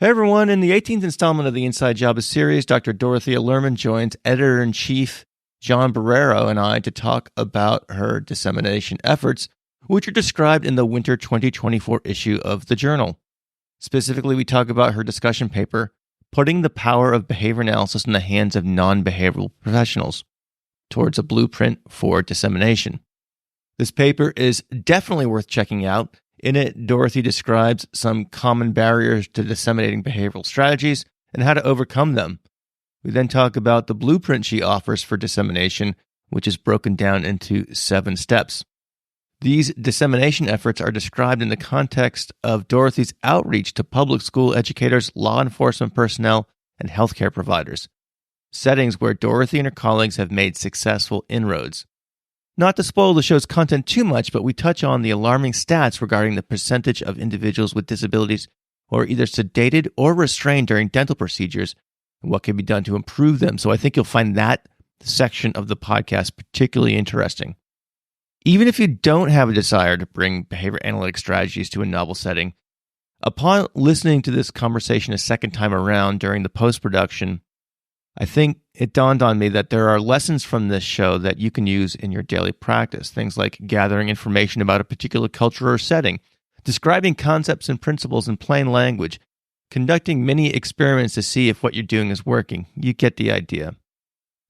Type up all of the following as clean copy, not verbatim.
Hey everyone, in the 18th installment of the Inside JABA series, Dr. Dorothea Lerman joins Editor-in-Chief John Barrero and I to talk about her dissemination efforts, which are described in the winter 2024 issue of the journal. Specifically, we talk about her discussion paper, Putting the Power of Behavior Analysis in the Hands of Non-Behavioral Professionals, towards a blueprint for dissemination. This paper is definitely worth checking out. In it, Dorothy describes some common barriers to disseminating behavioral strategies and how to overcome them. We then talk about the blueprint she offers for dissemination, which is broken down into 7 steps. These dissemination efforts are described in the context of Dorothy's outreach to public school educators, law enforcement personnel, and healthcare providers, settings where Dorothy and her colleagues have made successful inroads. Not to spoil the show's content too much, but we touch on the alarming stats regarding the percentage of individuals with disabilities who are either sedated or restrained during dental procedures and what can be done to improve them. So I think you'll find that section of the podcast particularly interesting. Even if you don't have a desire to bring behavior analytic strategies to a novel setting, upon listening to this conversation a second time around during the post-production, I think it dawned on me that there are lessons from this show that you can use in your daily practice. Things like gathering information about a particular culture or setting, describing concepts and principles in plain language, conducting mini experiments to see if what you're doing is working. You get the idea.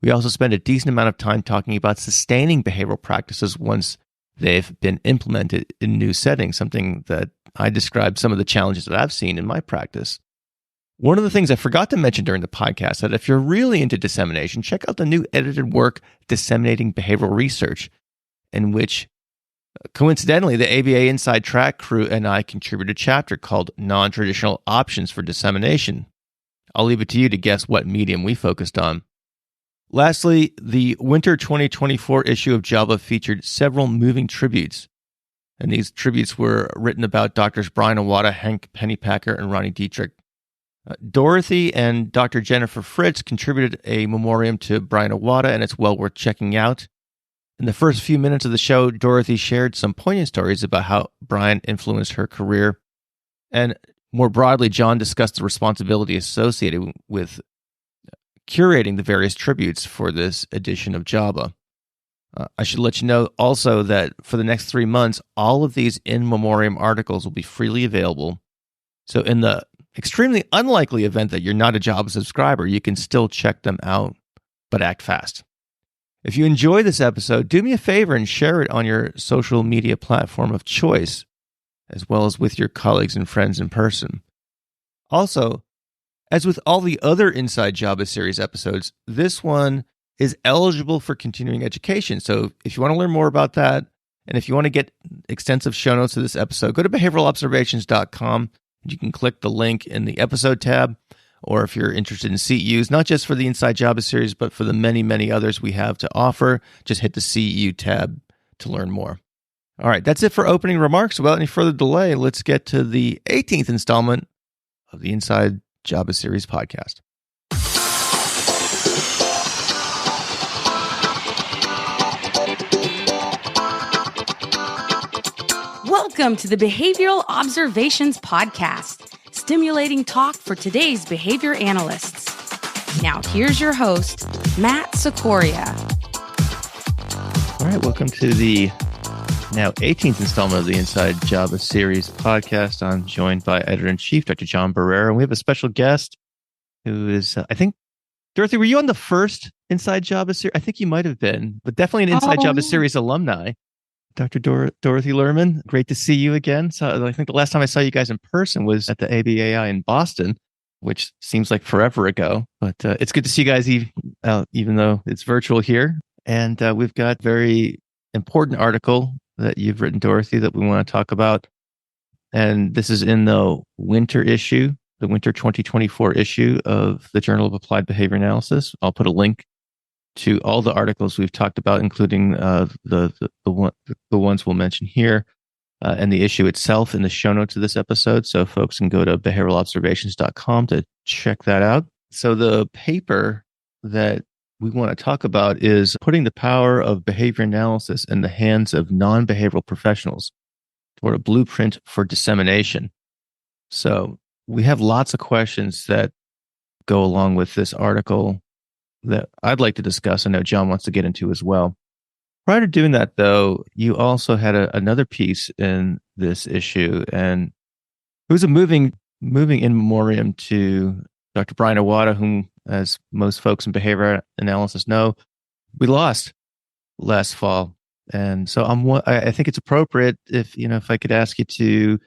We also spend a decent amount of time talking about sustaining behavioral practices once they've been implemented in new settings, something that I described some of the challenges that I've seen in my practice. One of the things I forgot to mention during the podcast that if you're really into dissemination, check out the new edited work, Disseminating Behavioral Research, in which, coincidentally, the ABA Inside Track crew and I contributed a chapter called Non-Traditional Options for Dissemination. I'll leave it to you to guess what medium we focused on. Lastly, the winter 2024 issue of JABA featured several moving tributes, and these tributes were written about Drs. Brian Iwata, Hank Pennypacker, and Ronnie Dietrich. Dorothy and Dr. Jennifer Fritz contributed a memoriam to Brian Iwata, and it's well worth checking out. In the first few minutes of the show, Dorothy shared some poignant stories about how Brian influenced her career. And more broadly, John discussed the responsibility associated with curating the various tributes for this edition of JABA. I should let you know also that for the next 3 months, all of these in memoriam articles will be freely available. So in the extremely unlikely event that you're not a JABA subscriber, you can still check them out, but act fast. If you enjoy this episode, do me a favor and share it on your social media platform of choice, as well as with your colleagues and friends in person. Also, as with all the other Inside JABA series episodes, this one is eligible for continuing education. So if you want to learn more about that, and if you want to get extensive show notes of this episode, go to behavioralobservations.com. You can click the link in the episode tab, or if you're interested in CEUs, not just for the Inside JABA series, but for the many, many others we have to offer, just hit the CEU tab to learn more. All right, that's it for opening remarks. Without any further delay, let's get to the 18th installment of the Inside JABA series podcast. Welcome to the Behavioral Observations Podcast, stimulating talk for today's behavior analysts. Now, here's your host, Matt Sikoria. All right, welcome to the now 18th installment of the Inside JABA series podcast. I'm joined by Editor-in-Chief, Dr. John Barrero, and we have a special guest who is, I think, Dorothy, were you on the first Inside JABA series? I think you might have been, but definitely an Inside JABA series alumni. Dr. Dorothy Lerman, great to see you again. So I think the last time I saw you guys in person was at the ABAI in Boston, which seems like forever ago. But it's good to see you guys, even though it's virtual here. And we've got a very important article that you've written, Dorothy, that we want to talk about. And this is in the winter issue, the winter 2024 issue of the Journal of Applied Behavior Analysis. I'll put a link to all the articles we've talked about, including the ones we'll mention here, and the issue itself in the show notes of this episode. So folks can go to behavioralobservations.com to check that out. So the paper that we want to talk about is putting the power of behavior analysis in the hands of non-behavioral professionals toward a blueprint for dissemination. So we have lots of questions that go along with this article that I'd like to discuss. I know John wants to get into as well. Prior to doing that, though, you also had another piece in this issue, and it was a moving in memoriam to Dr. Brian Iwata, whom, as most folks in behavior analysis know, we lost last fall. And so I think it's appropriate if I could ask you to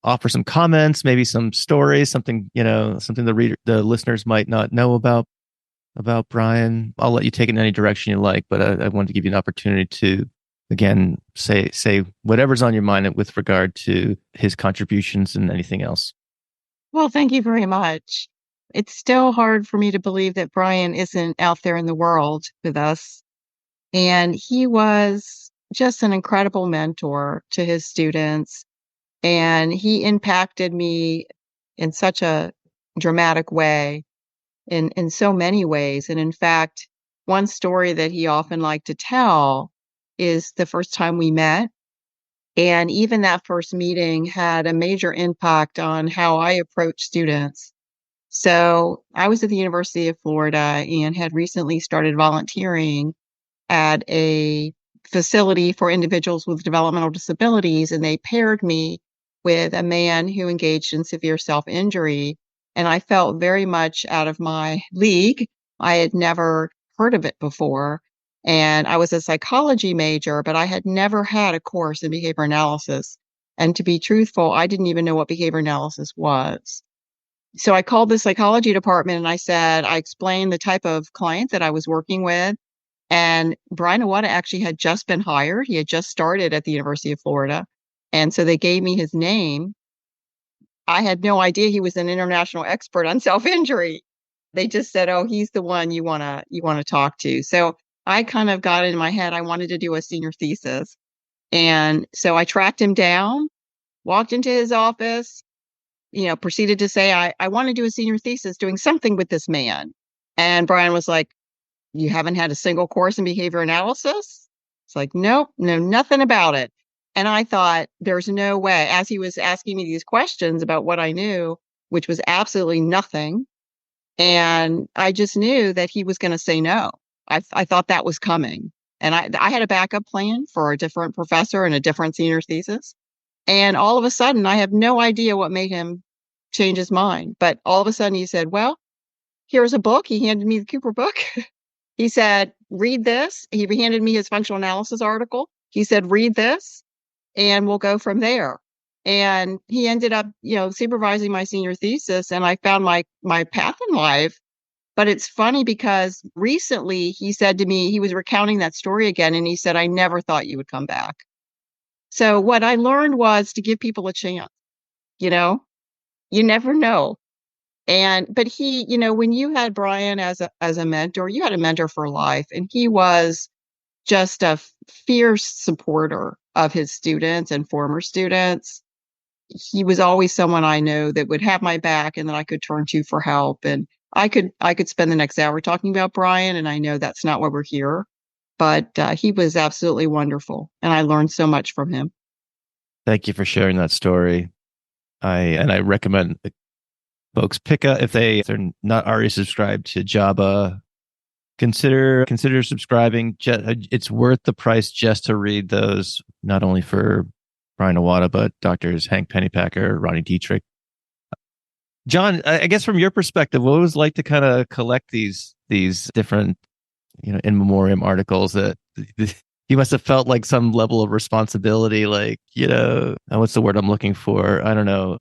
offer some comments, maybe some stories, something the listeners might not know about Brian. I'll let you take it in any direction you like, but I wanted to give you an opportunity to, again, say whatever's on your mind with regard to his contributions and anything else. Well, thank you very much. It's still hard for me to believe that Brian isn't out there in the world with us. And he was just an incredible mentor to his students. And he impacted me in such a dramatic way, in so many ways. And in fact, one story that he often liked to tell is the first time we met. And even that first meeting had a major impact on how I approach students. So I was at the University of Florida and had recently started volunteering at a facility for individuals with developmental disabilities, and they paired me with a man who engaged in severe self-injury. And I felt very much out of my league. I had never heard of it before. And I was a psychology major, but I had never had a course in behavior analysis. And to be truthful, I didn't even know what behavior analysis was. So I called the psychology department and I explained the type of client that I was working with. And Brian Iwata actually had just been hired. He had just started at the University of Florida. And so they gave me his name. I had no idea he was an international expert on self-injury. They just said, "Oh, he's the one you want to talk to." So I kind of got in my head, I wanted to do a senior thesis. And so I tracked him down, walked into his office, proceeded to say, I want to do a senior thesis doing something with this man. And Brian was like, "You haven't had a single course in behavior analysis?" It's like, "Nope, know nothing about it." And I thought, there's no way, as he was asking me these questions about what I knew, which was absolutely nothing. And I just knew that he was going to say no. I thought that was coming. And I had a backup plan for a different professor and a different senior thesis. And all of a sudden, I have no idea what made him change his mind. But all of a sudden he said, "Well, here's a book." He handed me the Cooper book. He said, "Read this." He handed me his functional analysis article. He said, "Read this and we'll go from there." And he ended up, supervising my senior thesis, and I found my path in life. But it's funny because recently he said to me, he was recounting that story again, and he said, "I never thought you would come back." So what I learned was to give people a chance. You never know. But he, when you had Brian as a mentor, you had a mentor for life, and he was just a fierce supporter of his students and former students. He was always someone I know that would have my back and that I could turn to for help. And I could spend the next hour talking about Brian, and I know that's not why we're here, but he was absolutely wonderful, and I learned so much from him. Thank you for sharing that story. I recommend folks if they're not already subscribed to JABA, consider subscribing. It's worth the price just to read those, not only for Brian Iwata, but Doctors Hank Pennypacker, Ronnie Dietrich. John, I guess from your perspective, what was it like to kind of collect these different, in memoriam articles that you must have felt like some level of responsibility, like, what's the word I'm looking for? I don't know.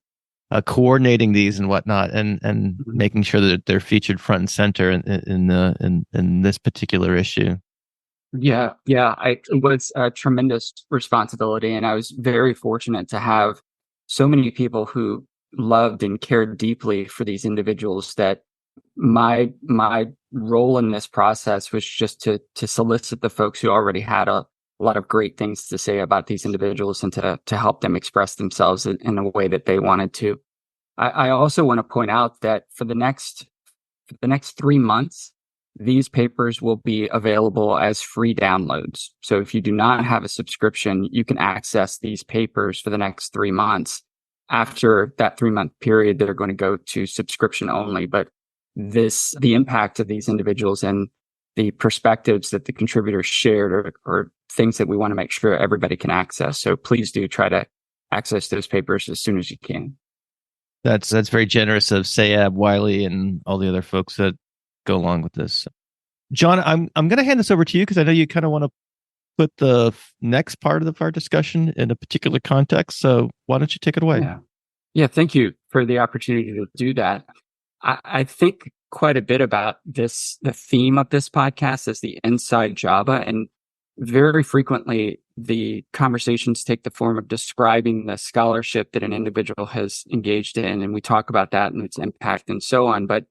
Coordinating these and whatnot, and making sure that they're featured front and center in this particular issue. Yeah, it was a tremendous responsibility, and I was very fortunate to have so many people who loved and cared deeply for these individuals that my role in this process was just to solicit the folks who already had a lot of great things to say about these individuals and to help them express themselves in a way that they wanted to. I also want to point out that for the next 3 months, these papers will be available as free downloads. So if you do not have a subscription, you can access these papers for the next 3 months. after that 3-month period, they're going to go to subscription only. But the impact of these individuals and the perspectives that the contributors shared are things that we want to make sure everybody can access. So please do try to access those papers as soon as you can. That's very generous of Sayab, Wiley, and all the other folks that go along with this. John, I'm going to hand this over to you because I know you kind of want to put the next part of our discussion in a particular context. So why don't you take it away? Yeah, thank you for the opportunity to do that. I think quite a bit about this. The theme of this podcast is the inside JABA, and very frequently the conversations take the form of describing the scholarship that an individual has engaged in, and we talk about that and its impact and so on. But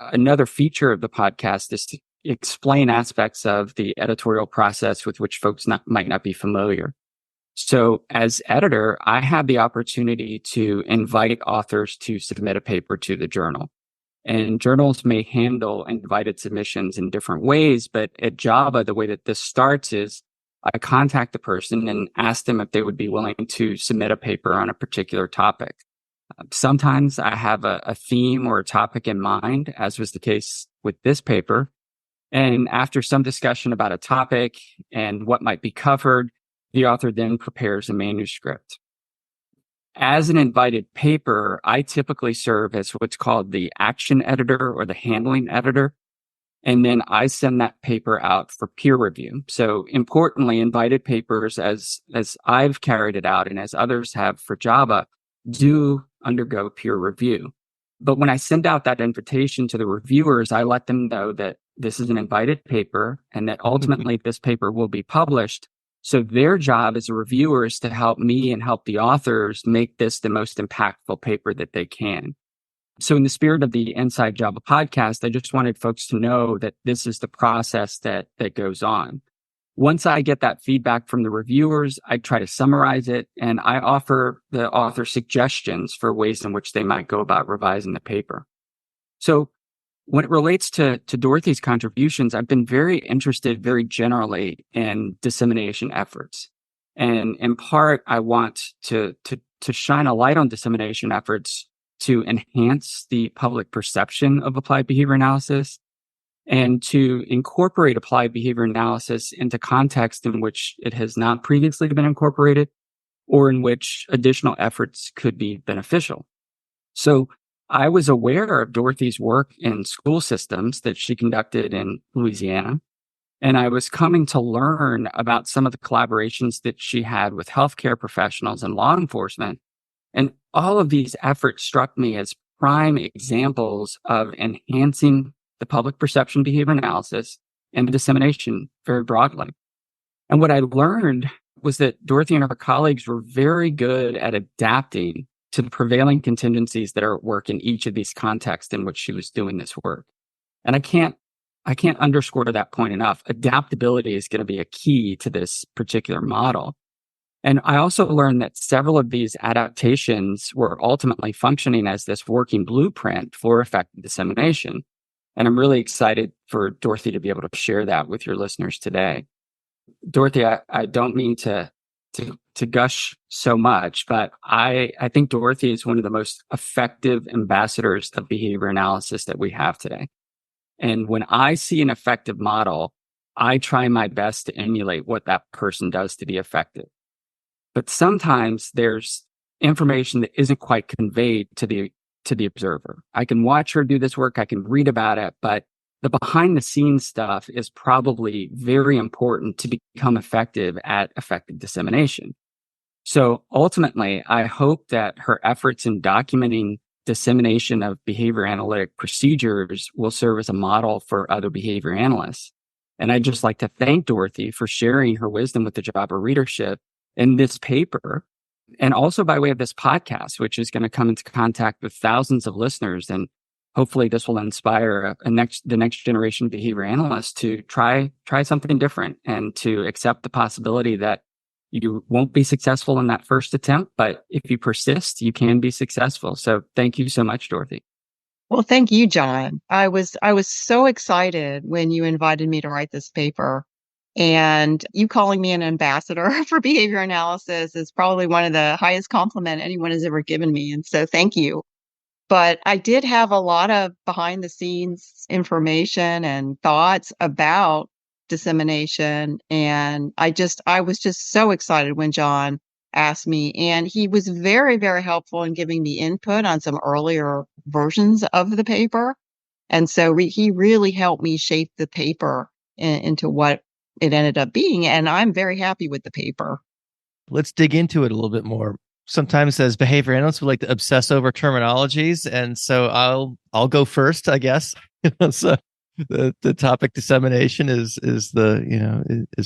another feature of the podcast is to explain aspects of the editorial process with which folks might not be familiar. So as editor, I have the opportunity to invite authors to submit a paper to the journal. And journals may handle invited submissions in different ways, but at JABA, the way that this starts is I contact the person and ask them if they would be willing to submit a paper on a particular topic. Sometimes I have a theme or a topic in mind, as was the case with this paper. And after some discussion about a topic and what might be covered, the author then prepares a manuscript. As an invited paper, I typically serve as what's called the action editor or the handling editor. And then I send that paper out for peer review. So importantly, invited papers, as I've carried it out and as others have for JABA, do undergo peer review. But when I send out that invitation to the reviewers, I let them know that this is an invited paper and that ultimately this paper will be published. So their job as a reviewer is to help me and help the authors make this the most impactful paper that they can. So in the spirit of the Inside JABA podcast, I just wanted folks to know that this is the process that goes on. Once I get that feedback from the reviewers, I try to summarize it and I offer the author suggestions for ways in which they might go about revising the paper. So when it relates to Dorothy's contributions, I've been very interested very generally in dissemination efforts. And in part, I want to shine a light on dissemination efforts to enhance the public perception of applied behavior analysis and to incorporate applied behavior analysis into context in which it has not previously been incorporated or in which additional efforts could be beneficial. So I was aware of Dorothy's work in school systems that she conducted in Louisiana, and I was coming to learn about some of the collaborations that she had with healthcare professionals and law enforcement. And all of these efforts struck me as prime examples of enhancing the public perception behavior analysis and dissemination very broadly. And what I learned was that Dorothy and her colleagues were very good at adapting to the prevailing contingencies that are at work in each of these contexts in which she was doing this work. And I can't underscore that point enough. Adaptability is going to be a key to this particular model. And I also learned that several of these adaptations were ultimately functioning as this working blueprint for effective dissemination. And I'm really excited for Dorothy to be able to share that with your listeners today. Dorothy, I don't mean to gush so much, but I think Dorothy is one of the most effective ambassadors of behavior analysis that we have today. And when I see an effective model, I try my best to emulate what that person does to be effective. But sometimes there's information that isn't quite conveyed to the observer. I can watch her do this work, I can read about it, but the behind the scenes stuff is probably very important to become effective at effective dissemination. So ultimately, I hope that her efforts in documenting dissemination of behavior analytic procedures will serve as a model for other behavior analysts. And I'd just like to thank Dorothy for sharing her wisdom with the JABA readership in this paper, and also by way of this podcast, which is going to come into contact with thousands of listeners. And hopefully this will inspire the next generation of behavior analysts to try something different and to accept the possibility that you won't be successful in that first attempt, but if you persist, you can be successful. So thank you so much, Dorothy. Well, thank you, John. I was so excited when you invited me to write this paper. And you calling me an ambassador for behavior analysis is probably one of the highest compliment anyone has ever given me. And so thank you. But I did have a lot of behind the scenes information and thoughts about dissemination. And I was just so excited when John asked me, and he was very, very helpful in giving me input on some earlier versions of the paper. And so he really helped me shape the paper into what it ended up being. And I'm very happy with the paper. Let's dig into it a little bit more. Sometimes as behavior analysts, we like to obsess over terminologies. And so I'll go first, I guess. So the topic dissemination is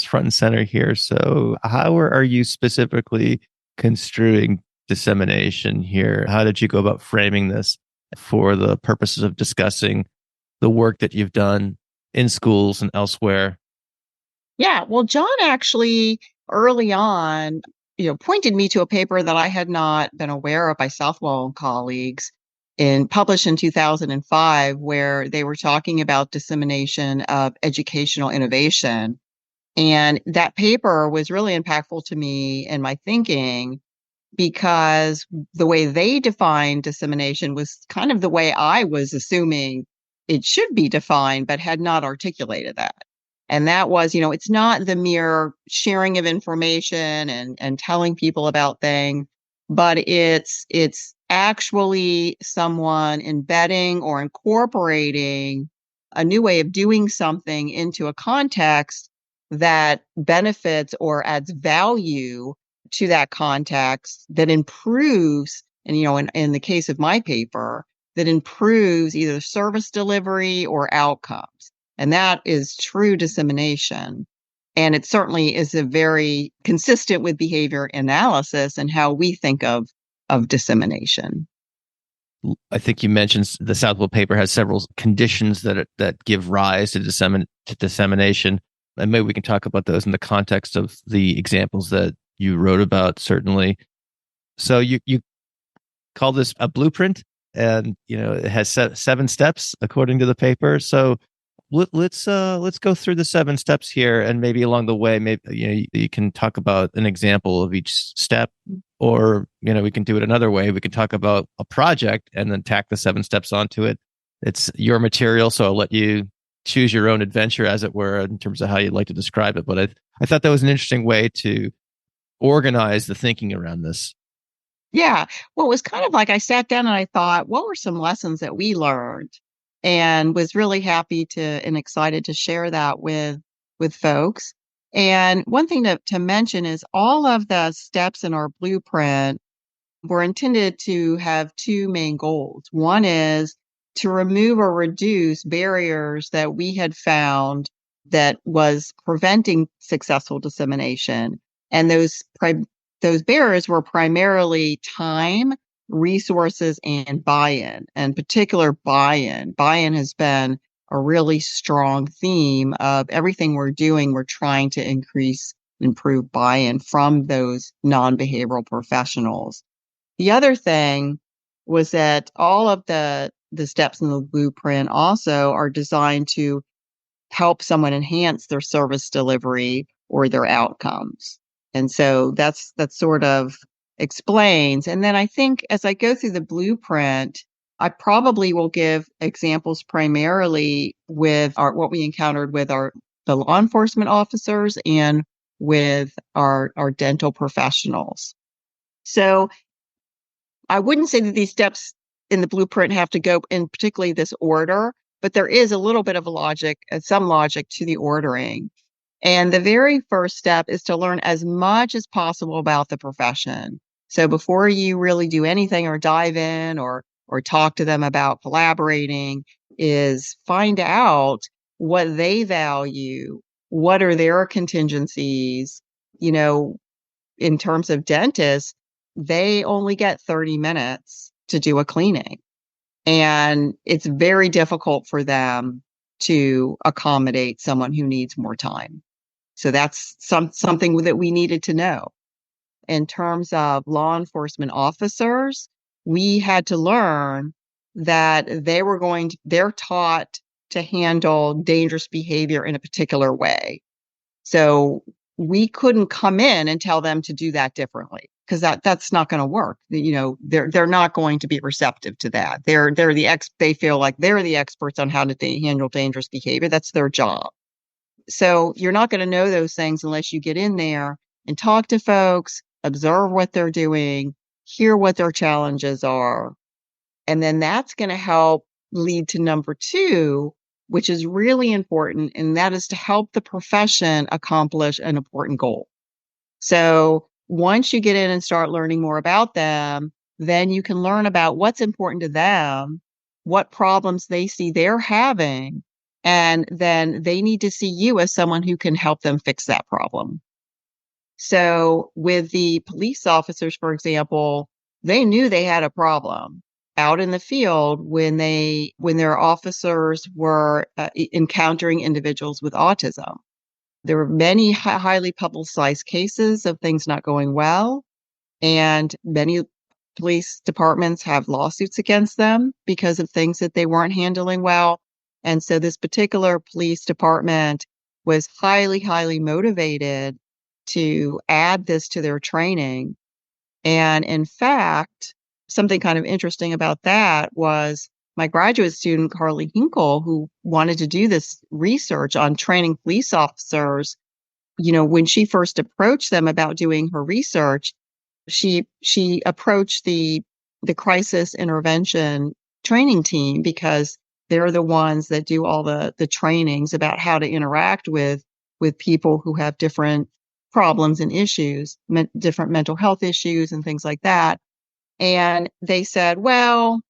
front and center here. So how are you specifically construing dissemination here? How did you go about framing this for the purposes of discussing the work that you've done in schools and elsewhere? Yeah, well, John actually early on, pointed me to a paper that I had not been aware of by Southwell colleagues published in 2005, where they were talking about dissemination of educational innovation. And that paper was really impactful to me in my thinking because the way they defined dissemination was kind of the way I was assuming it should be defined, but had not articulated that. And that was, it's not the mere sharing of information and telling people about things, but it's actually someone embedding or incorporating a new way of doing something into a context that benefits or adds value to that context, that improves, and in the case of my paper, that improves either service delivery or outcomes. And that is true dissemination. And it certainly is a very consistent with behavior analysis and how we think of dissemination. I think you mentioned the Southwell paper has several conditions that give rise to dissemination. And maybe we can talk about those in the context of the examples that you wrote about, certainly. So you call this a blueprint, and it has 7 steps according to the paper. So let's go through the 7 steps here, and maybe along the way, maybe you can talk about an example of each step, or we can do it another way. We can talk about a project and then tack the 7 steps onto it. It's your material, so I'll let you choose your own adventure, as it were, in terms of how you'd like to describe it. But I thought that was an interesting way to organize the thinking around this. Yeah. Well, it was kind of like I sat down and I thought, what were some lessons that we learned? And was really happy and excited to share that with folks. And one thing to mention is all of the steps in our blueprint were intended to have 2 main goals. One is to remove or reduce barriers that we had found that was preventing successful dissemination. And those barriers were primarily time, resources, and buy-in. And particular buy-in. Buy-in has been a really strong theme of everything we're doing. We're trying to improve buy-in from those non-behavioral professionals. The other thing was that all of the steps in the blueprint also are designed to help someone enhance their service delivery or their outcomes. And so that's sort of explains. And then I think as I go through the blueprint, I probably will give examples primarily with what we encountered with the law enforcement officers and with our dental professionals. So I wouldn't say that these steps in the blueprint have to go in particularly this order, but there is a little bit of some logic to the ordering. And the very first step is to learn as much as possible about the profession. So before you really do anything or dive in or talk to them about collaborating, is find out what they value, what are their contingencies. In terms of dentists, they only get 30 minutes to do a cleaning. And it's very difficult for them to accommodate someone who needs more time. So that's something that we needed to know. In terms of law enforcement officers, we had to learn that they're taught to handle dangerous behavior in a particular way. So we couldn't come in and tell them to do that differently, because that's not going to work. They're not going to be receptive to that. They feel like they're the experts on how to handle dangerous behavior. That's their job. So you're not going to know those things unless you get in there and talk to folks, observe what they're doing, hear what their challenges are. And then that's going to help lead to number 2, which is really important. And that is to help the profession accomplish an important goal. So once you get in and start learning more about them, then you can learn about what's important to them, what problems they see they're having, and then they need to see you as someone who can help them fix that problem. So with the police officers, for example, they knew they had a problem out in the field when their officers were encountering individuals with autism. There were many highly publicized cases of things not going well, and many police departments have lawsuits against them because of things that they weren't handling well. And so this particular police department was highly, highly motivated to add this to their training. And in fact, something kind of interesting about that was my graduate student, Carly Hinkle, who wanted to do this research on training police officers. When she first approached them about doing her research, she approached the crisis intervention training team, because they're the ones that do all the trainings about how to interact with people who have different problems and issues, different mental health issues and things like that. And they said, well,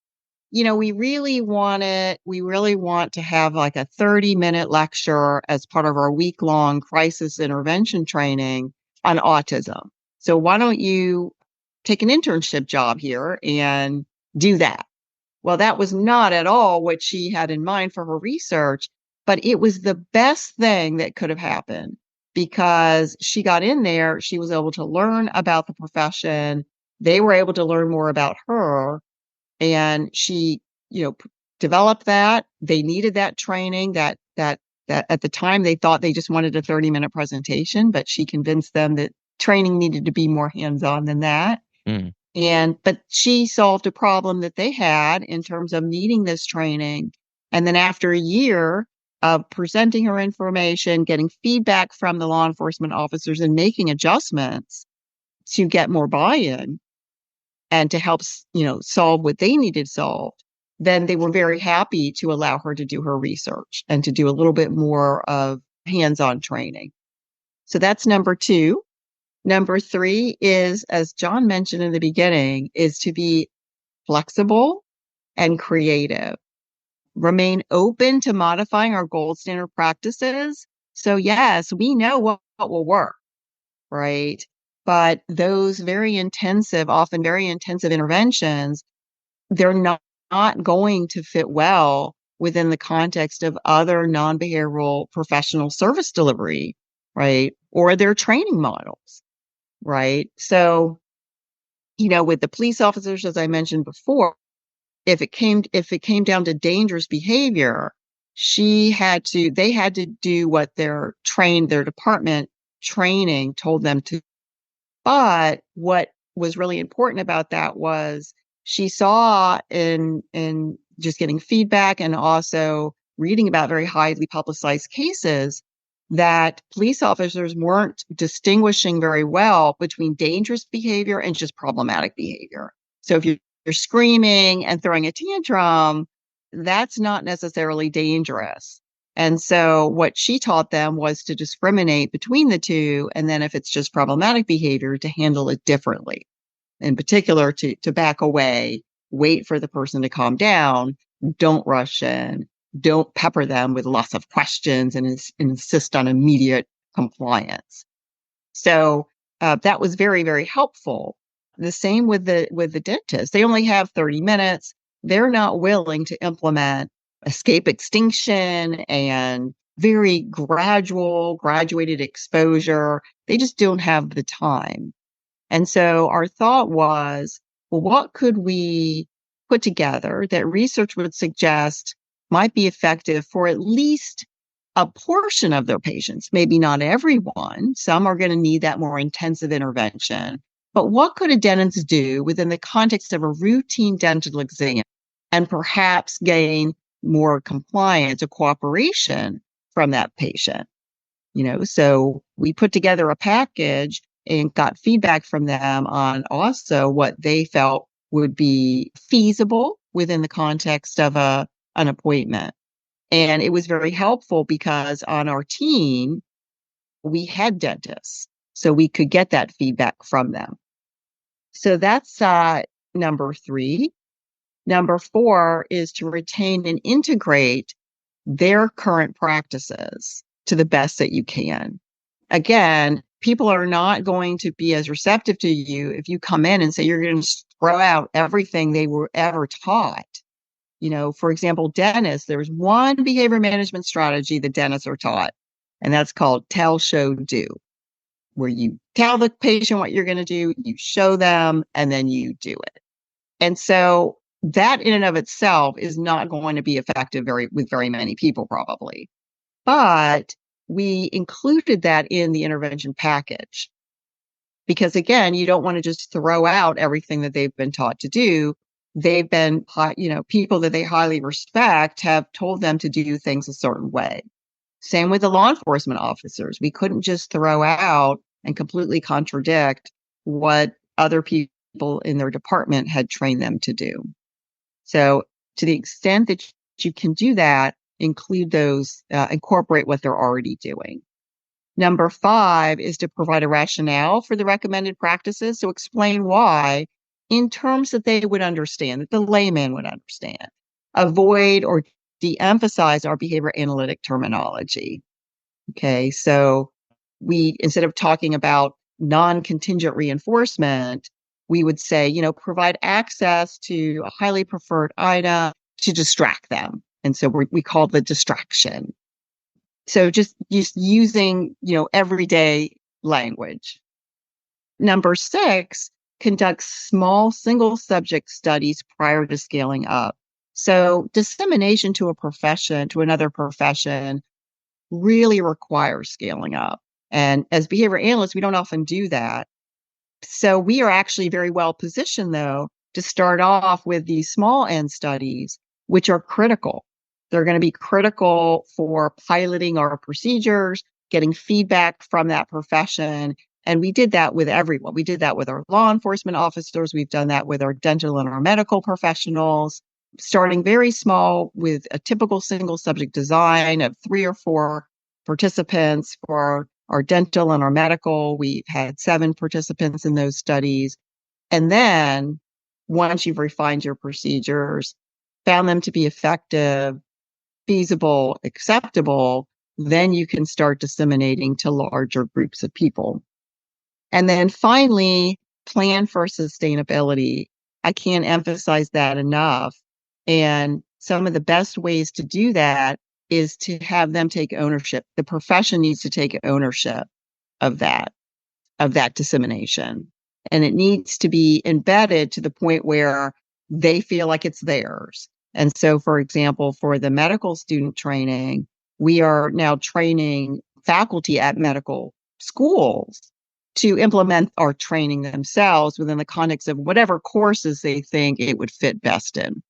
we really want to have like a 30-minute lecture as part of our week-long crisis intervention training on autism. So why don't you take an internship job here and do that? Well, that was not at all what she had in mind for her research, but it was the best thing that could have happened, because she got in there, she was able to learn about the profession, they were able to learn more about her, and she, developed that. They needed that training, that at the time they thought they just wanted a 30-minute presentation, but she convinced them that training needed to be more hands-on than that. But she solved a problem that they had in terms of needing this training. And then after a year of presenting her information, getting feedback from the law enforcement officers and making adjustments to get more buy-in and to help, solve what they needed solved, then they were very happy to allow her to do her research and to do a little bit more of hands-on training. So that's number 2. Number 3 is, as John mentioned in the beginning, is to be flexible and creative. Remain open to modifying our gold standard practices. So yes, we know what will work, right? But those often very intensive interventions, they're not going to fit well within the context of other non-behavioral professional service delivery, right? Or their training models. Right. So, with the police officers, as I mentioned before, if it came down to dangerous behavior, they had to do what their department training told them to. But what was really important about that was she saw in just getting feedback and also reading about very highly publicized cases that police officers weren't distinguishing very well between dangerous behavior and just problematic behavior. So if you're screaming and throwing a tantrum, that's not necessarily dangerous. And so what she taught them was to discriminate between the two. And then if it's just problematic behavior, to handle it differently. In particular, to back away, wait for the person to calm down, don't rush in, don't pepper them with lots of questions and insist on immediate compliance. So that was very, very helpful. The same with the dentist. They only have 30 minutes. They're not willing to implement escape extinction and very graduated exposure. They just don't have the time. And so our thought was, well, what could we put together that research would suggest might be effective for at least a portion of their patients, maybe not everyone. Some are going to need that more intensive intervention. But what could a dentist do within the context of a routine dental exam and perhaps gain more compliance or cooperation from that patient? So we put together a package and got feedback from them on also what they felt would be feasible within the context of an appointment. And it was very helpful because on our team, we had dentists, so we could get that feedback from them. So that's number 3. Number 4 is to retain and integrate their current practices to the best that you can. Again, people are not going to be as receptive to you if you come in and say you're going to throw out everything they were ever taught. For example, dentists, there's one behavior management strategy that dentists are taught, and that's called tell, show, do, where you tell the patient what you're going to do, you show them, and then you do it. And so that in and of itself is not going to be effective with very many people probably. But we included that in the intervention package because, again, you don't want to just throw out everything that they've been taught to do. They've been, people that they highly respect have told them to do things a certain way. Same with the law enforcement officers. We couldn't just throw out and completely contradict what other people in their department had trained them to do. So to the extent that you can do that, include those, incorporate what they're already doing. Number 5 is to provide a rationale for the recommended practices. So explain why in terms that they would understand, that the layman would understand. Avoid or de-emphasize our behavior analytic terminology. Okay, so we, instead of talking about non-contingent reinforcement, we would say, provide access to a highly preferred item to distract them. And so we call the distraction. So just using, everyday language. Number 6, conduct small single subject studies prior to scaling up. So dissemination to another profession really requires scaling up. And as behavior analysts, we don't often do that. So we are actually very well positioned, though, to start off with these small end studies, which are critical. They're going to be critical for piloting our procedures, getting feedback from that profession. And we did that with everyone. We did that with our law enforcement officers. We've done that with our dental and our medical professionals, starting very small with a typical single subject design of 3 or 4 participants. For our dental and our medical, we've had 7 participants in those studies. And then once you've refined your procedures, found them to be effective, feasible, acceptable, then you can start disseminating to larger groups of people. And then finally, plan for sustainability. I can't emphasize that enough. And some of the best ways to do that is to have them take ownership. The profession needs to take ownership of that dissemination. And it needs to be embedded to the point where they feel like it's theirs. And so, for example, for the medical student training, we are now training faculty at medical schools to implement our training themselves within the context of whatever courses they think it would fit best in.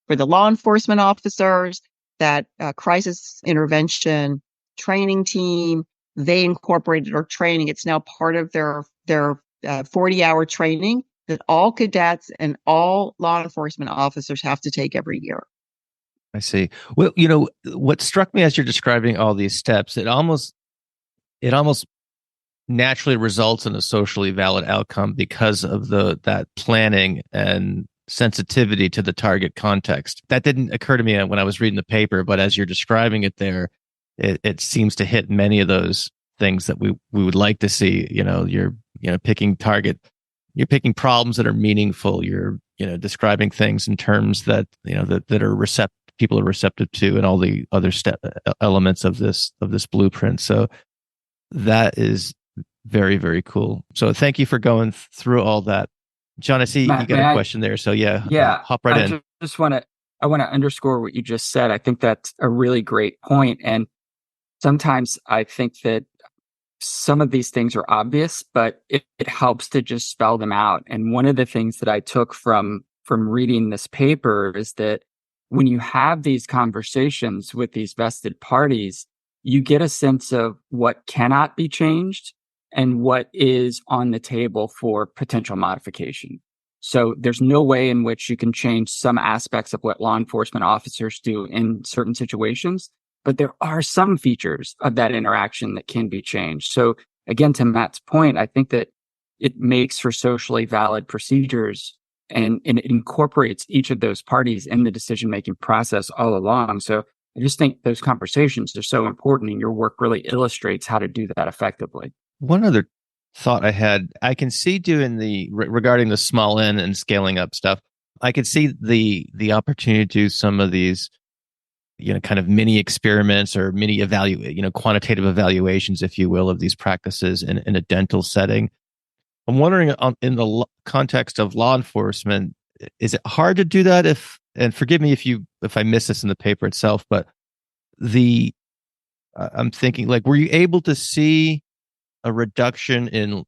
For the law enforcement officers, that crisis intervention training team, they incorporated our training. It's now part of their 40-hour training that all cadets and all law enforcement officers have to take every year. I see. Well, what struck me as you're describing all these steps, it almost naturally results in a socially valid outcome because of that planning and sensitivity to the target context. That didn't occur to me when I was reading the paper, but as you're describing it there, it seems to hit many of those things that we would like to see. You're picking target, you're picking problems that are meaningful. You're describing things in terms that that are people are receptive to, and all the other elements of this blueprint. So that is very, very cool. So thank you for going through all that. John, I see you got a question there. So hop right in. I want to underscore what you just said. I think that's a really great point. And sometimes I think that some of these things are obvious, but it helps to just spell them out. And one of the things that I took from reading this paper is that when you have these conversations with these vested parties, you get a sense of what cannot be changed and what is on the table for potential modification. So there's no way in which you can change some aspects of what law enforcement officers do in certain situations, but there are some features of that interaction that can be changed. So again, to Matt's point, I think that it makes for socially valid procedures and it incorporates each of those parties in the decision-making process all along. So I just think those conversations are so important, and your work really illustrates how to do that effectively. One other thought I had, I can see doing regarding the small n and scaling up stuff, I could see the opportunity to do some of these, kind of mini experiments or mini quantitative evaluations, if you will, of these practices in a dental setting. I'm wondering, in the context of law enforcement, is it hard to do that? And forgive me if I miss this in the paper itself, but I'm thinking, like, were you able to see a reduction in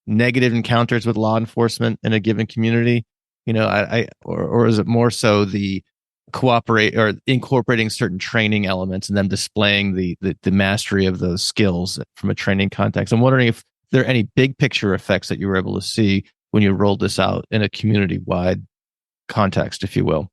negative encounters with law enforcement in a given community? Or is it more so the cooperate or incorporating certain training elements and them displaying the mastery of those skills from a training context? I'm wondering if there are any big picture effects that you were able to see when you rolled this out in a community-wide context, if you will.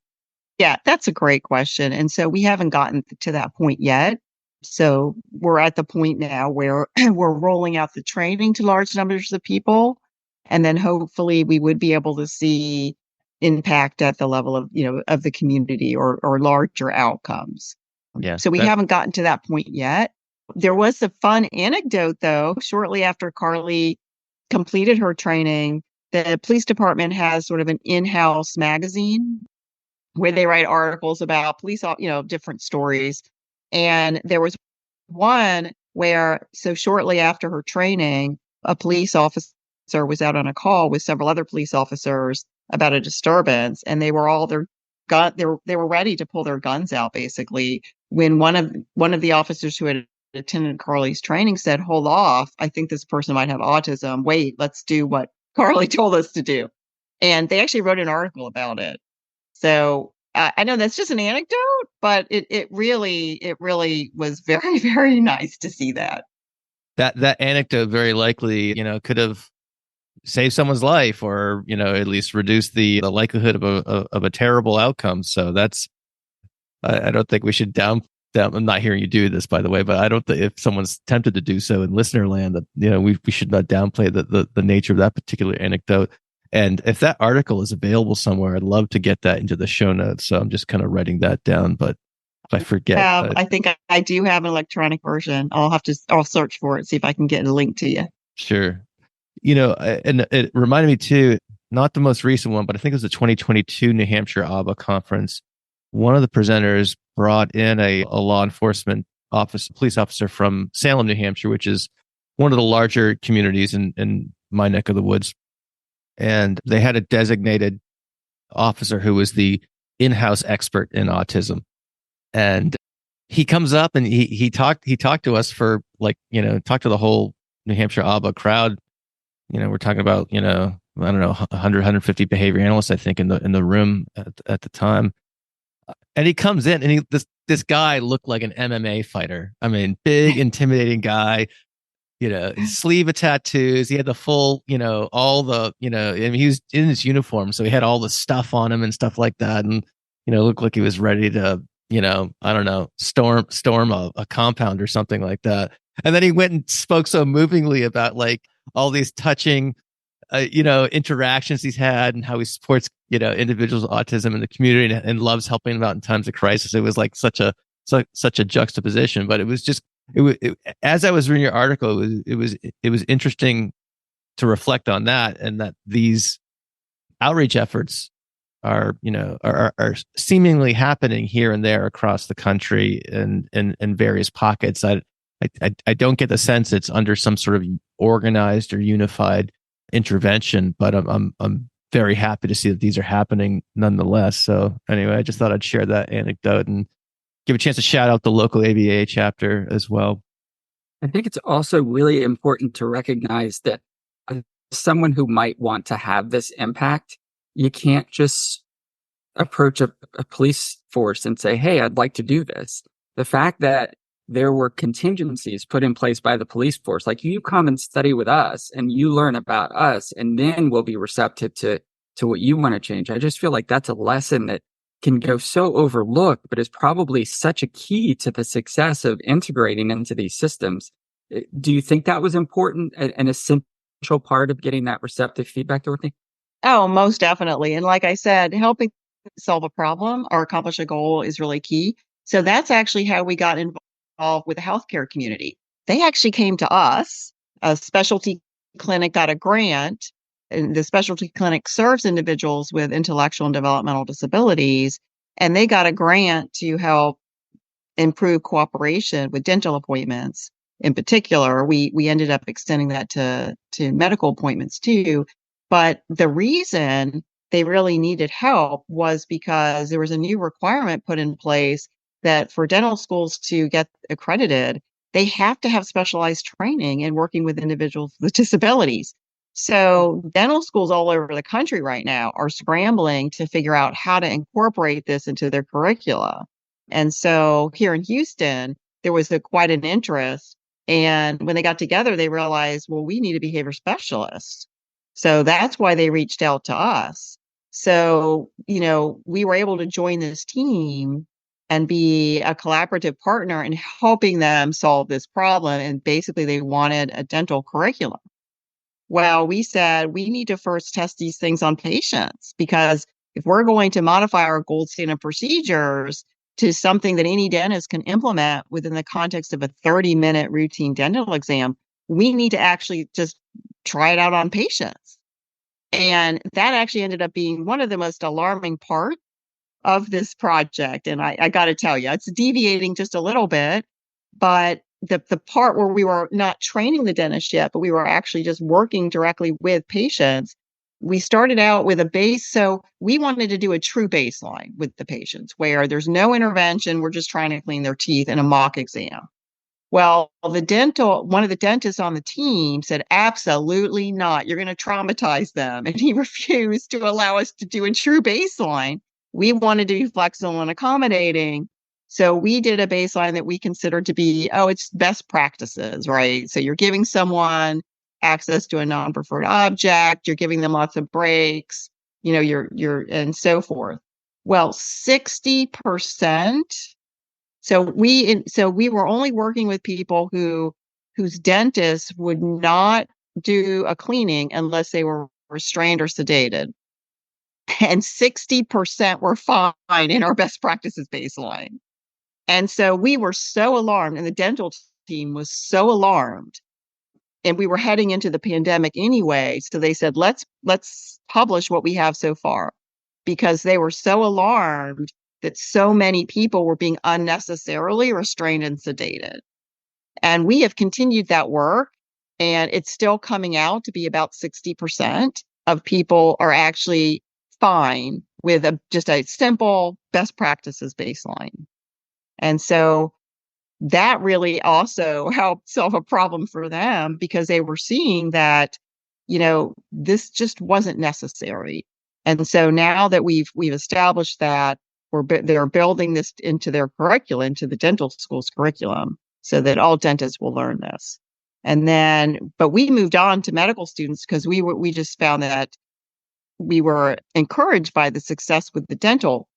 Yeah, that's a great question. And so we haven't gotten to that point yet. So we're at the point now where we're rolling out the training to large numbers of people. And then hopefully we would be able to see impact at the level of, of the community or larger outcomes. Yeah. So we haven't gotten to that point yet. There was a fun anecdote, though. Shortly after Carly completed her training, the police department has sort of an in-house magazine where they write articles about police, different stories. And there was one where, so shortly after her training, a police officer was out on a call with several other police officers about a disturbance, and they were all they were ready to pull their guns out, basically, when one of the officers who had attended Carly's training said, "Hold off, I think this person might have autism. Wait, let's do what Carly told us to do." And they actually wrote an article about it. So I know that's just an anecdote, but it really was very, very nice to see that. That anecdote very likely, could have saved someone's life, or at least reduced the likelihood of a terrible outcome. So that's, I don't think we should down. I'm not hearing you do this, by the way, but I don't think, if someone's tempted to do so in listener land, that we should not downplay the nature of that particular anecdote. And if that article is available somewhere, I'd love to get that into the show notes. So I'm just kind of writing that down. But if I forget, I think I do have an electronic version. I'll search for it, see if I can get a link to you. Sure. And it reminded me too, not the most recent one, but I think it was the 2022 New Hampshire ABA conference. One of the presenters brought in a law enforcement police officer from Salem, New Hampshire, which is one of the larger communities in my neck of the woods. And they had a designated officer who was the in-house expert in autism. And he comes up and he talked to us for talked to the whole New Hampshire ABA crowd. We're talking about, I don't know, 100, 150 behavior analysts, I think, in the room at the time. And he comes in and this guy looked like an MMA fighter. I mean, big, intimidating guy. Sleeve of tattoos. He had the full, all the, he was in his uniform, so he had all the stuff on him and stuff like that. And, looked like he was ready to, I don't know, storm a compound or something like that. And then he went and spoke so movingly about like all these touching, interactions he's had and how he supports, individuals with autism in the community and loves helping them out in times of crisis. It was like such a juxtaposition, but it was just, as I was reading your article, it was interesting to reflect on that, and that these outreach efforts are seemingly happening here and there across the country and in various pockets. I don't get the sense it's under some sort of organized or unified intervention, but I'm very happy to see that these are happening nonetheless. So anyway, I just thought I'd share that anecdote, and give a chance to shout out the local ABA chapter as well. I think it's also really important to recognize that someone who might want to have this impact, you can't just approach a police force and say, hey, I'd like to do this. The fact that there were contingencies put in place by the police force, like you come and study with us and you learn about us, and then we'll be receptive to what you want to change. I just feel like that's a lesson that can go so overlooked, but is probably such a key to the success of integrating into these systems. Do you think that was important and essential part of getting that receptive feedback, Dorothy? Oh, most definitely. And like I said, helping solve a problem or accomplish a goal is really key. So that's actually how we got involved with the healthcare community. They actually came to us. A specialty clinic got a grant, and the specialty clinic serves individuals with intellectual and developmental disabilities, and they got a grant to help improve cooperation with dental appointments. In particular, we ended up extending that to medical appointments too. But the reason they really needed help was because there was a new requirement put in place that for dental schools to get accredited, they have to have specialized training in working with individuals with disabilities. So dental schools all over the country right now are scrambling to figure out how to incorporate this into their curricula. And so here in Houston, there was quite an interest. And when they got together, they realized, well, we need a behavior specialist. So that's why they reached out to us. So, we were able to join this team and be a collaborative partner in helping them solve this problem. And basically, they wanted a dental curriculum. Well, we said we need to first test these things on patients, because if we're going to modify our gold standard procedures to something that any dentist can implement within the context of a 30-minute routine dental exam, we need to actually just try it out on patients. And that actually ended up being one of the most alarming parts of this project. And I got to tell you, it's deviating just a little bit, but the part where we were not training the dentist yet, but we were actually just working directly with patients, we started out with a base. So we wanted to do a true baseline with the patients where there's no intervention. We're just trying to clean their teeth in a mock exam. Well, one of the dentists on the team said, absolutely not. You're going to traumatize them. And he refused to allow us to do a true baseline. We wanted to be flexible and accommodating. So we did a baseline that we considered to be, it's best practices, right? So you're giving someone access to a non-preferred object, you're giving them lots of breaks, you're and so forth. Well, 60%. So we were only working with people whose dentists would not do a cleaning unless they were restrained or sedated. And 60% were fine in our best practices baseline. And so we were so alarmed, and the dental team was so alarmed. And we were heading into the pandemic anyway. So they said, let's publish what we have so far, because they were so alarmed that so many people were being unnecessarily restrained and sedated. And we have continued that work, and it's still coming out to be about 60% of people are actually fine with just a simple best practices baseline. And so that really also helped solve a problem for them, because they were seeing that, this just wasn't necessary. And so now that we've established that, they're building this into their curriculum, into the dental school's curriculum, so that all dentists will learn this. And then, but we moved on to medical students because we just found that we were encouraged by the success with the dental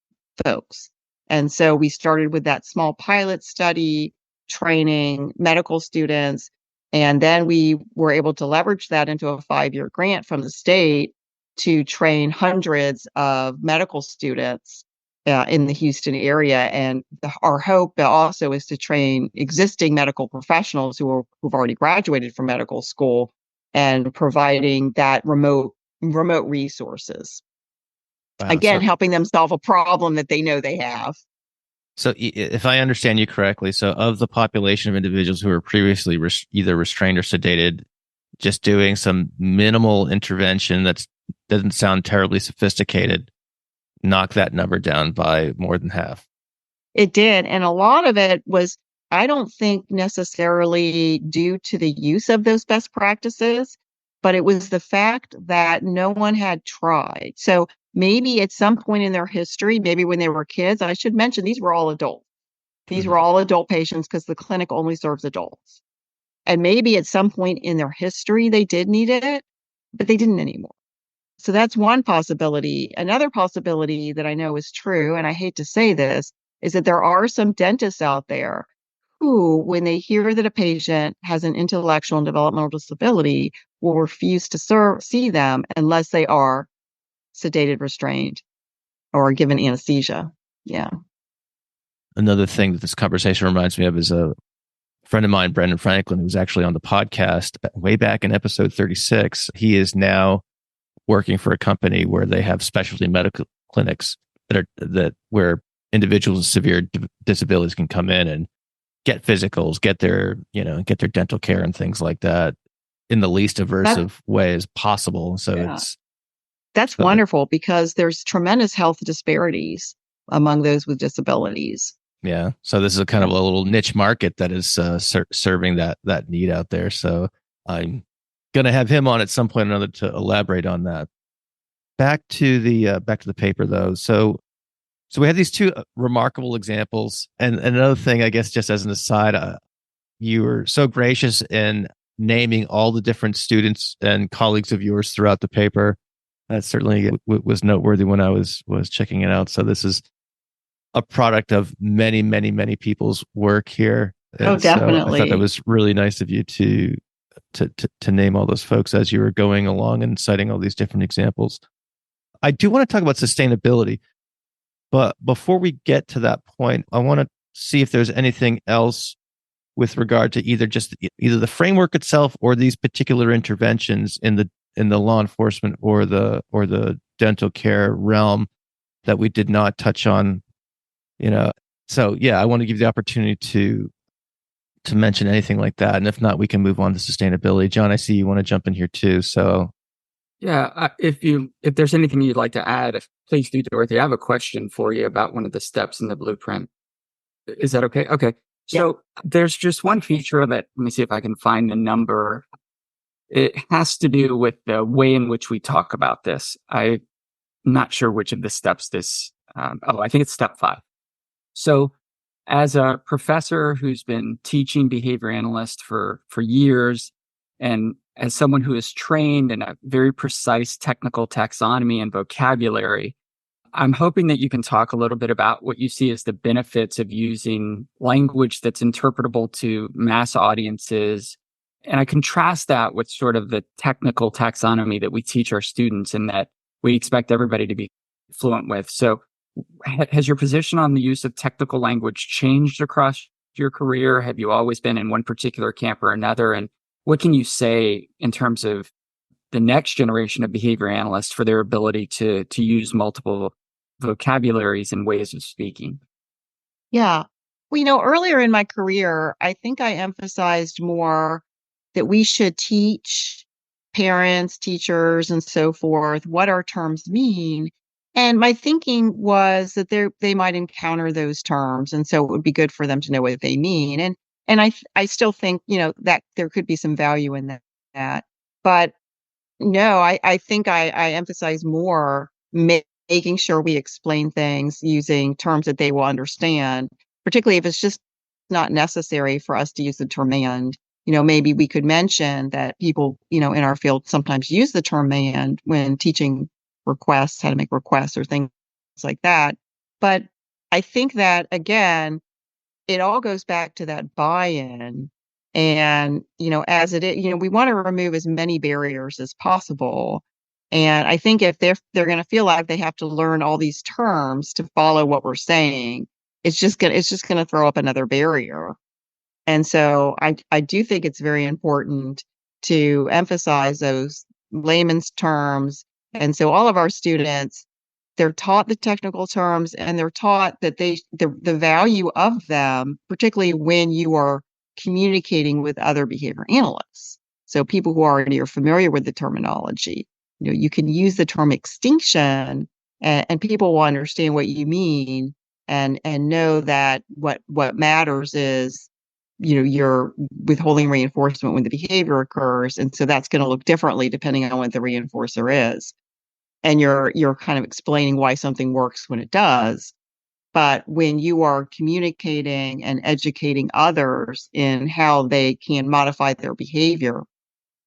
folks. And so we started with that small pilot study, training medical students. And then we were able to leverage that into a 5-year grant from the state to train hundreds of medical students in the Houston area. And our hope also is to train existing medical professionals who've already graduated from medical school, and providing that remote resources. Wow. Again, helping them solve a problem that they know they have. So if I understand you correctly, so of the population of individuals who were previously either restrained or sedated, just doing some minimal intervention that doesn't sound terribly sophisticated, knock that number down by more than half. It did. And a lot of it was, I don't think necessarily due to the use of those best practices, but it was the fact that no one had tried. So maybe at some point in their history, maybe when they were kids, I should mention these were all adults. These were all adult patients because the clinic only serves adults. And maybe at some point in their history, they did need it, but they didn't anymore. So that's one possibility. Another possibility that I know is true, and I hate to say this, is that there are some dentists out there who, when they hear that a patient has an intellectual and developmental disability, will refuse to see them unless they are sedated, restrained, or given anesthesia. Yeah. Another thing that this conversation reminds me of is a friend of mine, Brendan Franklin, who was actually on the podcast way back in episode 36. He is now working for a company where they have specialty medical clinics where individuals with severe disabilities can come in and get physicals, get their dental care and things like that in the least aversive way as possible. So that's wonderful because there's tremendous health disparities among those with disabilities. Yeah. So this is a kind of a little niche market that is serving that need out there. So I'm going to have him on at some point or another to elaborate on that. Back to the paper though. So we have these two remarkable examples. And another thing, I guess, just as an aside, you were so gracious in naming all the different students and colleagues of yours throughout the paper. That certainly was noteworthy when I was checking it out. So this is a product of many, many, many people's work here. And definitely. So I thought that was really nice of you to name all those folks as you were going along and citing all these different examples. I do want to talk about sustainability, but before we get to that point, I want to see if there's anything else with regard to either the framework itself or these particular interventions in the law enforcement or the dental care realm that we did not touch on. So yeah, I want to give you the opportunity to mention anything like that, and if not, we can move on to sustainability. John, I see you want to jump in here too. So yeah, if there's anything you'd like to add, please do, Dorothy. I have a question for you about one of the steps in the blueprint. Is that okay? Okay. So there's just one feature of it. Let me see if I can find the number. It has to do with the way in which we talk about this. I'm not sure which of the steps this. I think it's step 5. So as a professor who's been teaching behavior analyst for years, and as someone who is trained in a very precise technical taxonomy and vocabulary, I'm hoping that you can talk a little bit about what you see as the benefits of using language that's interpretable to mass audiences. And I contrast that with sort of the technical taxonomy that we teach our students and that we expect everybody to be fluent with. So has your position on the use of technical language changed across your career? Have you always been in one particular camp or another? And what can you say in terms of the next generation of behavior analysts for their ability to use multiple vocabularies and ways of speaking? Yeah. Well, earlier in my career, I think I emphasized more that we should teach parents, teachers, and so forth what our terms mean. And my thinking was that they might encounter those terms, and so it would be good for them to know what they mean. And I still think that there could be some value in that. But no, I think I emphasize more making sure we explain things using terms that they will understand, particularly if it's just not necessary for us to use the term and. Maybe we could mention that people, in our field sometimes use the term and when teaching requests, how to make requests or things like that. But I think that, again, it all goes back to that buy-in. And, as it is, we want to remove as many barriers as possible. And I think if they're going to feel like they have to learn all these terms to follow what we're saying, it's just going to throw up another barrier. And so I do think it's very important to emphasize those layman's terms. And so all of our students, they're taught the technical terms and they're taught that the value of them, particularly when you are communicating with other behavior analysts. So people who already are familiar with the terminology, you can use the term extinction and people will understand what you mean. and know that what matters is, you're withholding reinforcement when the behavior occurs. And so that's going to look differently depending on what the reinforcer is. And you're kind of explaining why something works when it does. But when you are communicating and educating others in how they can modify their behavior,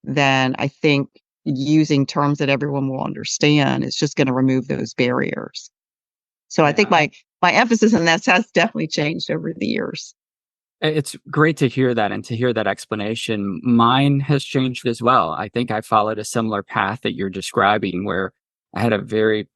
then I think using terms that everyone will understand is just going to remove those barriers. So I think my emphasis on that has definitely changed over the years. It's great to hear that and to hear that explanation. Mine has changed as well. I think I followed a similar path that you're describing, where I had a very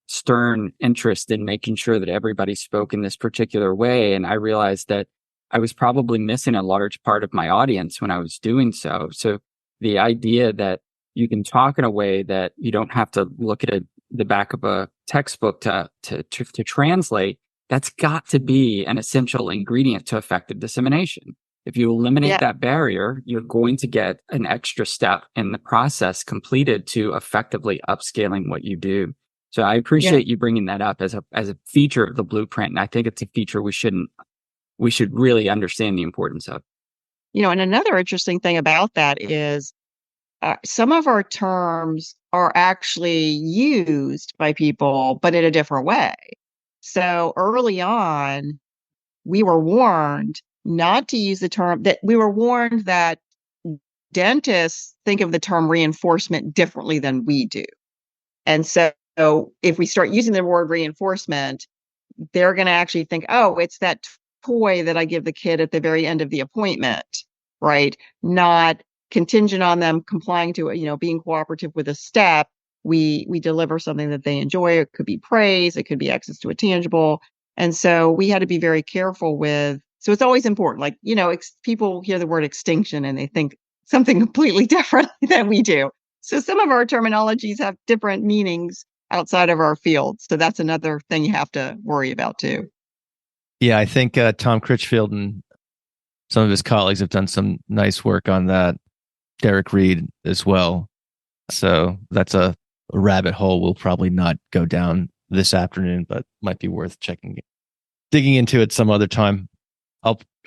stern interest in making sure that everybody spoke in this particular way. And I realized that I was probably missing a large part of my audience when I was doing so. So the idea that you can talk in a way that you don't have to look at the back of a textbook to translate, that's got to be an essential ingredient to effective dissemination. If you eliminate that barrier, you're going to get an extra step in the process completed to effectively upscaling what you do. So I appreciate you bringing that up as a feature of the blueprint. And I think it's a feature we should really understand the importance of. And another interesting thing about that is some of our terms are actually used by people, but in a different way. So early on, we were warned not to use the term that dentists think of the term reinforcement differently than we do. And so if we start using the word reinforcement, they're going to actually think, oh, it's that toy that I give the kid at the very end of the appointment, right? Not contingent on them complying to, being cooperative with a step. We deliver something that they enjoy. It could be praise. It could be access to a tangible. And so we had to be very careful with, so it's always important. Like, people hear the word extinction and they think something completely different than we do. So some of our terminologies have different meanings outside of our field. So that's another thing you have to worry about too. Yeah, I think Tom Critchfield and some of his colleagues have done some nice work on that. Derek Reed as well. So that's a rabbit hole we'll probably not go down this afternoon, but might be worth digging into it some other time.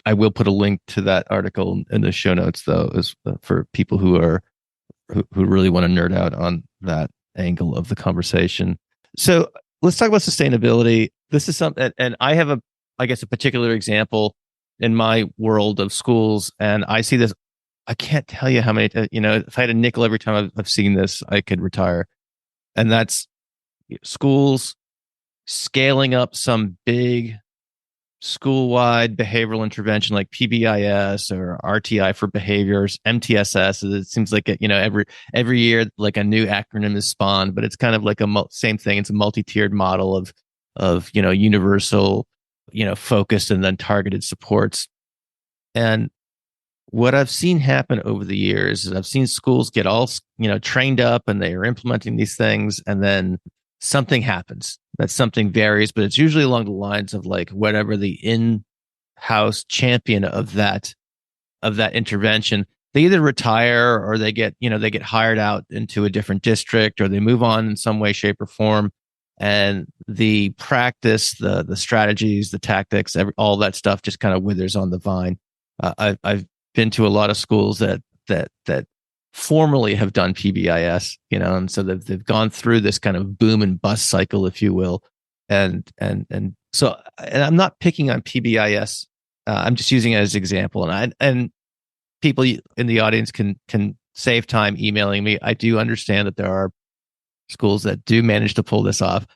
I will put a link to that article in the show notes, though, as for people who really want to nerd out on that angle of the conversation. So let's talk about sustainability. This is something, and I have a particular example in my world of schools, and I see this. I can't tell you how many, if I had a nickel every time I've seen this, I could retire. And that's schools scaling up some big school-wide behavioral intervention like PBIS or RTI for behaviors, MTSS. It seems like every year like a new acronym is spawned, but it's kind of like same thing. It's a multi-tiered model of universal, focused and then targeted supports. And what I've seen happen over the years is I've seen schools get all, trained up and they are implementing these things, and then something happens. That something varies, but it's usually along the lines of like whatever the in-house champion of that intervention, they either retire or they get hired out into a different district, or they move on in some way, shape, or form. And the practice, the strategies, the tactics, all that stuff just kind of withers on the vine. I've been to a lot of schools that formally have done PBIS, and so they've gone through this kind of boom and bust cycle, if you will, and so I'm not picking on PBIS. I'm just using it as an example, and people in the audience can save time emailing me. I do understand that there are schools that do manage to pull this off.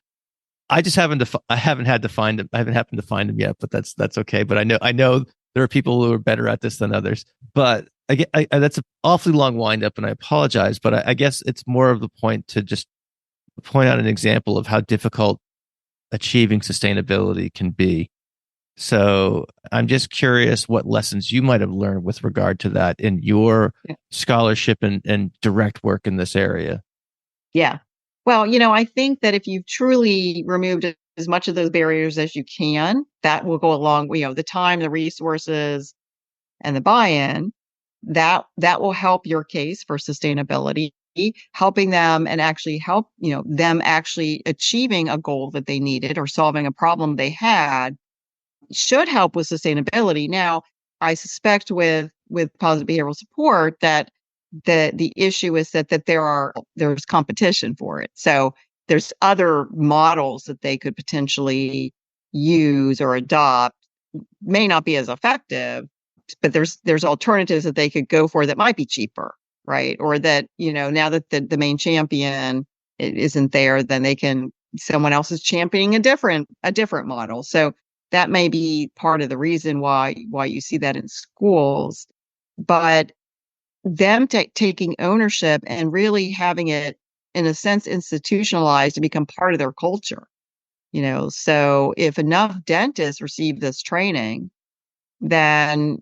I haven't happened to find them yet, but that's okay. But I know there are people who are better at this than others. But I that's an awfully long wind up, and I apologize. But I guess it's more of the point to just point out an example of how difficult achieving sustainability can be. So I'm just curious what lessons you might have learned with regard to that in your scholarship and direct work in this area. Yeah. Well, I think that if you've truly removed as much of those barriers as you can, that will go along, the time, the resources, and the buy-in, that will help your case for sustainability. helping them and actually help, them actually achieving a goal that they needed or solving a problem they had should help with sustainability. Now, I suspect with positive behavioral support that the issue is that there's competition for it. So there's other models that they could potentially use or adopt, may not be as effective, but there's alternatives that they could go for that might be cheaper, right? Or that, now that the main champion isn't there, then someone else is championing a different model. So that may be part of the reason why you see that in schools. But them taking ownership and really having it, in a sense, institutionalized to become part of their culture. So if enough dentists receive this training, then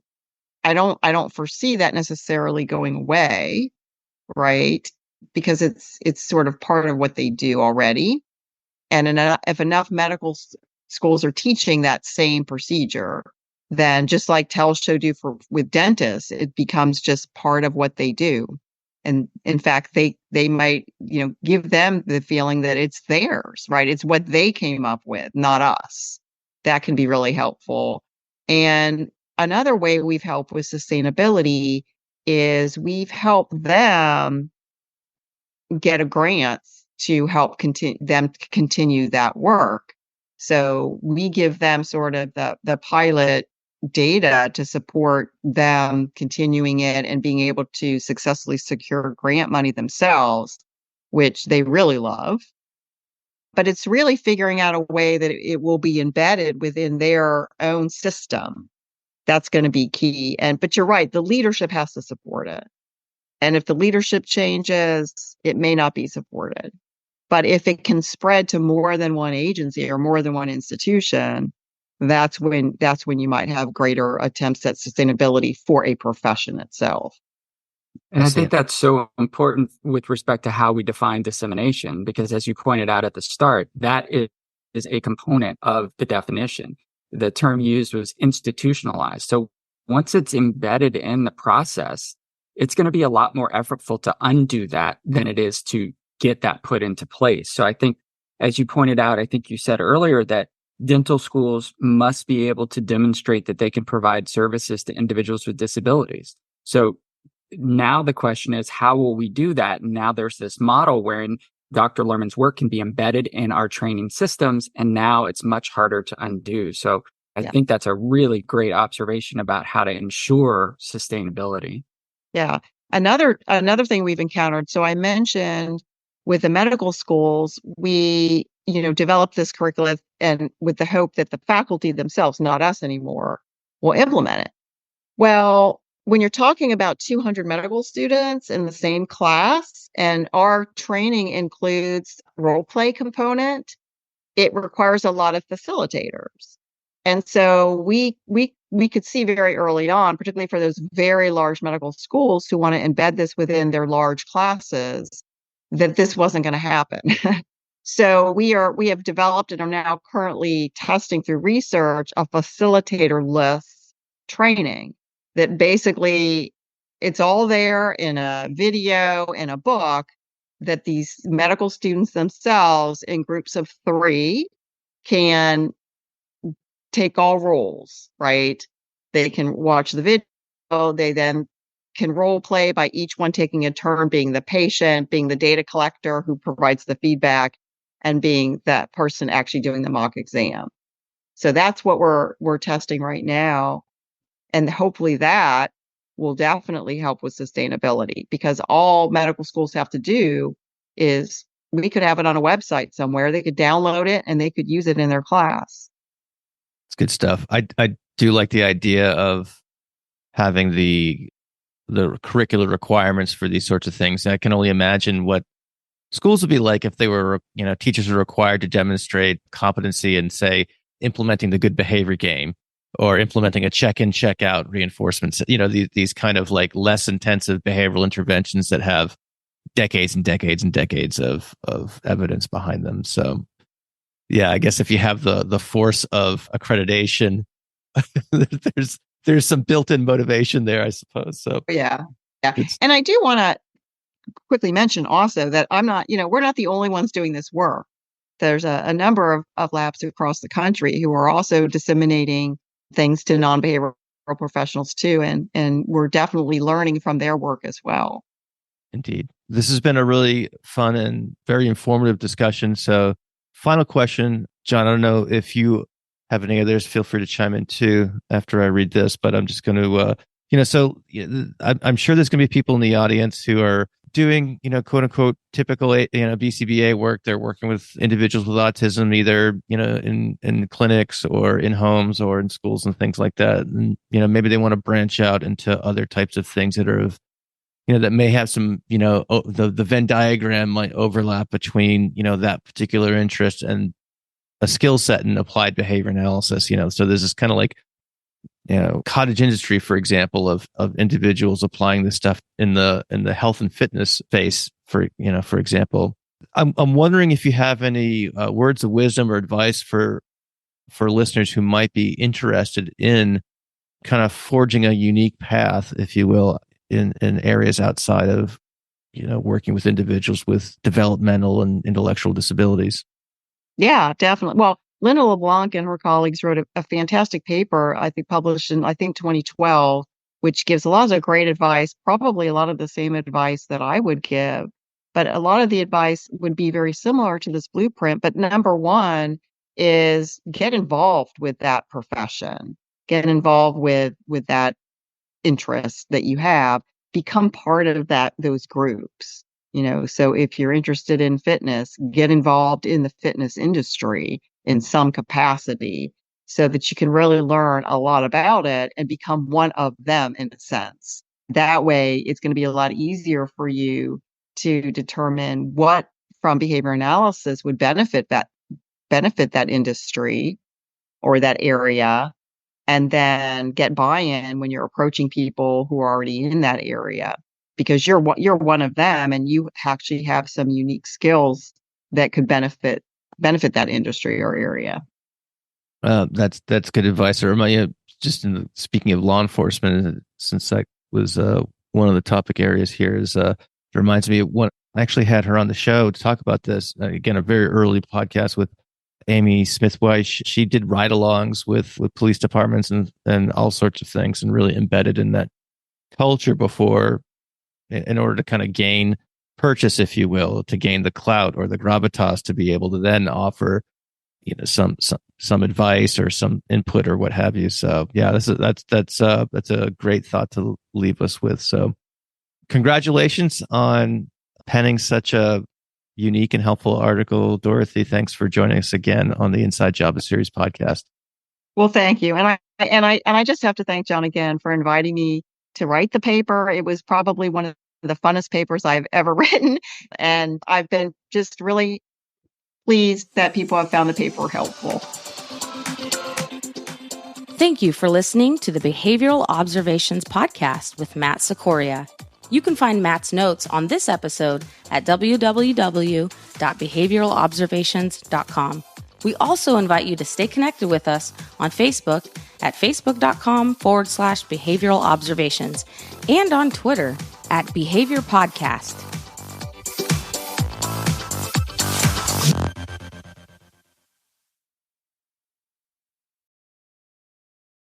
I don't foresee that necessarily going away, right? Because it's sort of part of what they do already. And if enough medical schools are teaching that same procedure, then just like Telshow do with dentists, it becomes just part of what they do. And in fact, they might, give them the feeling that it's theirs, right? It's what they came up with, not us. That can be really helpful. And another way we've helped with sustainability is we've helped them get a grant to help continue that work. So we give them sort of the pilot data to support them continuing it and being able to successfully secure grant money themselves, which they really love. But it's really figuring out a way that it will be embedded within their own system. That's going to be key. But you're right, the leadership has to support it. And if the leadership changes, it may not be supported. But if it can spread to more than one agency or more than one institution, that's when you might have greater attempts at sustainability for a profession itself. And I think that's so important with respect to how we define dissemination, because as you pointed out at the start, that is a component of the definition. The term used was institutionalized. So once it's embedded in the process, it's going to be a lot more effortful to undo that than it is to get that put into place. So I think, as you pointed out, I think you said earlier that dental schools must be able to demonstrate that they can provide services to individuals with disabilities. So now the question is, how will we do that? And now there's this model wherein Dr. Lerman's work can be embedded in our training systems, and now it's much harder to undo. So I think that's a really great observation about how to ensure sustainability. Yeah. Another thing we've encountered. So I mentioned with the medical schools, we, developed this curriculum and with the hope that the faculty themselves, not us anymore, will implement it. Well, when you're talking about 200 medical students in the same class and our training includes role play component, it requires a lot of facilitators. And so we could see very early on, particularly for those very large medical schools who want to embed this within their large classes, that this wasn't going to happen. So we have developed and are now currently testing through research a facilitator-less training that basically it's all there in a video, in a book, that these medical students themselves in groups of 3 can take all roles, right? They can watch the video. They then can role play by each one taking a turn, being the patient, being the data collector who provides the feedback, and being that person actually doing the mock exam. So that's what we're testing right now. And hopefully that will definitely help with sustainability, because all medical schools have to do is we could have it on a website somewhere. They could download it and they could use it in their class. It's good stuff. I do like the idea of having the curricular requirements for these sorts of things. I can only imagine what schools would be like if they were, teachers are required to demonstrate competency in, say, implementing the good behavior game or implementing a check-in, check-out reinforcements. These kind of like less intensive behavioral interventions that have decades and decades and decades of evidence behind them. So, yeah, I guess if you have the force of accreditation, there's some built-in motivation there, I suppose. So yeah. And I do want to quickly mention also that we're not the only ones doing this work. There's a number of labs across the country who are also disseminating things to non-behavioral professionals too. And we're definitely learning from their work as well. Indeed. This has been a really fun and very informative discussion. So final question, John, I don't know if you have any others, feel free to chime in too after I read this, but I'm just going to, I'm sure there's going to be people in the audience who are doing, quote unquote, typical, BCBA work. They're working with individuals with autism, either, in clinics or in homes or in schools and things like that. And, maybe they want to branch out into other types of things that are of, that may have some, the Venn diagram might overlap between, that particular interest and a skill set in applied behavior analysis, so there's this kind of like, cottage industry, for example, of individuals applying this stuff in the health and fitness space, for example. I'm wondering if you have any words of wisdom or advice for listeners who might be interested in kind of forging a unique path, if you will, in areas outside of, working with individuals with developmental and intellectual disabilities. Yeah, definitely. Well, Linda LeBlanc and her colleagues wrote a fantastic paper, I think published in, 2012, which gives a lot of great advice, probably a lot of the same advice that I would give. But a lot of the advice would be very similar to this blueprint. But number one is get involved with that profession, get involved with that interest that you have, become part of those groups. So if you're interested in fitness, get involved in the fitness industry in some capacity so that you can really learn a lot about it and become one of them in a sense. That way, it's going to be a lot easier for you to determine what from behavior analysis would benefit that industry or that area, and then get buy-in when you're approaching people who are already in that area, because you're one of them and you actually have some unique skills that could benefit that industry or area. That's good advice. I remind you, speaking of law enforcement, since that was one of the topic areas here, it reminds me of when I actually had her on the show to talk about this. Again, a very early podcast with Amy Smith-Weiss. She did ride-alongs with police departments and all sorts of things, and really embedded in that culture before, in order to kind of gain purchase, if you will, to gain the clout or the gravitas to be able to then offer, some advice or some input or what have you. So yeah, that's a great thought to leave us with. So congratulations on penning such a unique and helpful article, Dorothy. Thanks for joining us again on the Inside JABA Series podcast. Well, thank you. And I just have to thank John again for inviting me to write the paper. It was probably one of the funnest papers I've ever written. And I've been just really pleased that people have found the paper helpful. Thank you for listening to the Behavioral Observations podcast with Matt Sikoria. You can find Matt's notes on this episode at www.behavioralobservations.com. We also invite you to stay connected with us on Facebook at facebook.com/behavioral observations and on Twitter at Behavior Podcast.